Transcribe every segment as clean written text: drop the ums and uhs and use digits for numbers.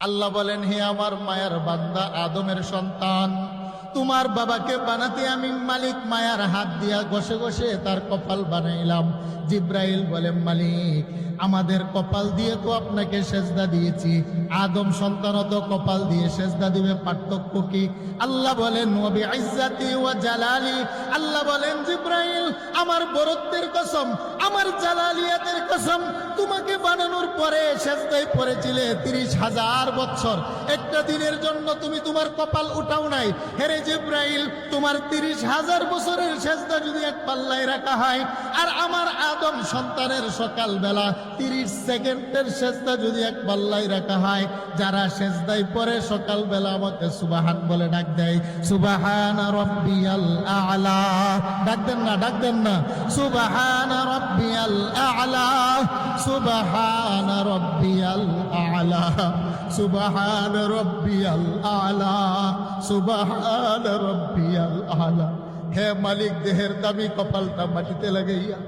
আল্লাহ বলেন, হে আমার মায়ার বান্দা আদমের সন্তান, তোমার বাবাকে বানাতে আমি মালিক মায়ার হাত দিয়া ঘষে ঘষে তার কপাল বানাইলাম। জিব্রাইল বলেন, মালিক আমাদের কপাল দিয়ে তো আপনাকে সেজদা দিয়েছি, আদম সন্তানও তো কপাল দিয়ে সেজদা দিবে, পার্থক্য কি? আল্লাহ বলেন, ওয়া বিইজ্জাতি ওয়া জালালি, আল্লাহ বলেন জিব্রাইল আমার বরত্বের কসম, আমার জালালিয়াতের কসম, তোমাকে বানানোর পরে সেজদায় পড়েছিলে 30,000 বছর, একটা দিনের জন্য তুমি তোমার কপাল উঠাও নাই। হেরে জিব্রাইল, তোমার 30,000 বছরের সেজদা যদি এক পাল্লায় রাখা হয়, আর আমার আদম সন্তানের সকালবেলা 30 সেকেন্ডের সেজদা যদি এক পাল্লায় রাখা হয়, যারা সেজদায় পড়ে সকালবেলা আমাকে সুবহান বলে ডাক দেয়, সুবহান রাব্বিয়াল আ'লা, ডাক দেন না, ডাক দেন না, সুবহান রাব্বিয়াল আ'লা, সুবহান রাব্বিয়াল আ'লা, সুবহান রাব্বিয়াল আ'লা, সুবহান রাব্বিয়াল আ'লা। হে মালিক, দেহের দামি কপালটা মাটিতে লাগাইয়া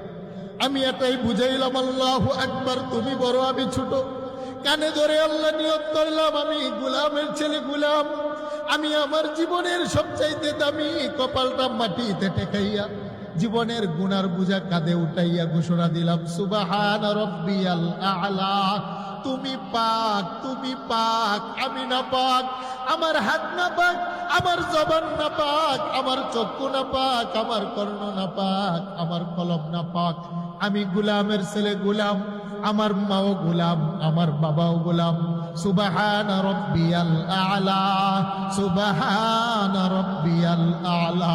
আমি এটাই বুঝাইলাম, আল্লাহু আকবার, তুমি বড় আমি ছোট। কানে ধরে আল্লাহ নিয়ত করলাম, আমি গোলামের ছেলে গোলাম, আমি আমার জীবনের সবচাইতে দামি কপালটা মাটিতে টেকাইয়া জীবনের গুনার বোঝা কাঁধে উঠাইয়া ঘোষণা দিলাম, সুবহান রাব্বিয়াল আ'লা। তুমি পাক, তুমি পাক, আমি না পাক, আমার হাত না পাক, আমার জবান না পাক, আমার চক্ষু না পাক, আমার কর্ণ না পাক, আমার কলম না পাক। আমি গোলামের ছেলে গোলাম, আমার মাও গোলাম, আমার বাবাও গোলাম। সুবহান রাব্বিয়াল আ'লা, সুবহান রাব্বিয়াল আ'লা।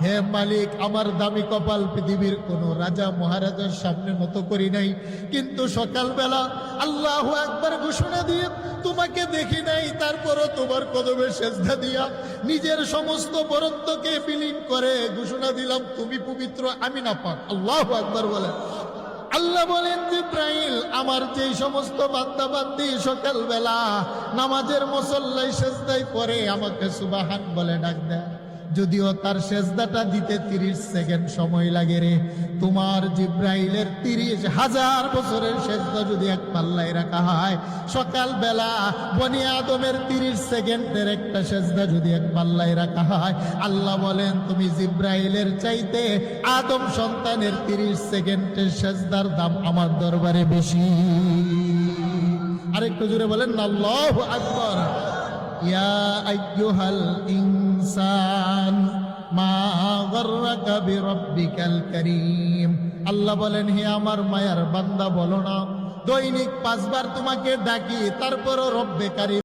হে মালিক, আমার দামি কপাল পৃথিবীর কোন রাজা মহারাজার সামনে নত করি নাই, কিন্তু সকালবেলা আল্লাহু আকবার ঘোষণা দিয়ে তোমাকে দেখি নাই, তারপরও তোমার কদমে সেজদা দিয়া নিজের সমস্ত বরত্বকে বিলীন করে ঘোষণা দিলাম, তুমি পবিত্র, আমি নাপাক। আল্লাহু আকবার বলেন। আল্লাহ বলেন, জিব্রাইল আমার যেই সমস্ত বান্দা বান্দি সকালবেলা নামাজের মুসল্লায় সেজদায় পড়ে আমাকে সুবহান বলে ডাক দেয়, যদিও তার সেজদাটা দিতে 30 সেকেন্ড সময় লাগে রে, তোমার জিব্রাইলের 30,000 বছরের সেজদা যদি এক পাল্লায় রাখা হয়, সকালবেলা বনি আদমের 30 সেকেন্ডের একটা সেজদা যদি এক পাল্লায় রাখা হয়, আল্লাহ বলেন তুমি জিব্রাইলের চাইতে আদম সন্তানের 30 সেকেন্ডের সেজদার দাম আমার দরবারে বেশি। আরেকটু জোরে বলেন না, আল্লাহু আকবার। ইয়া আইয়ুহাল ইনসান মা গররাকা বিরাব্বিকাল কারীম। আল্লাহ বলেন, হে আমার মায়ার বান্দা, বলো না দৈনিক 5 বার তোমাকে ডাকি, তারপরও রব্বে কারীম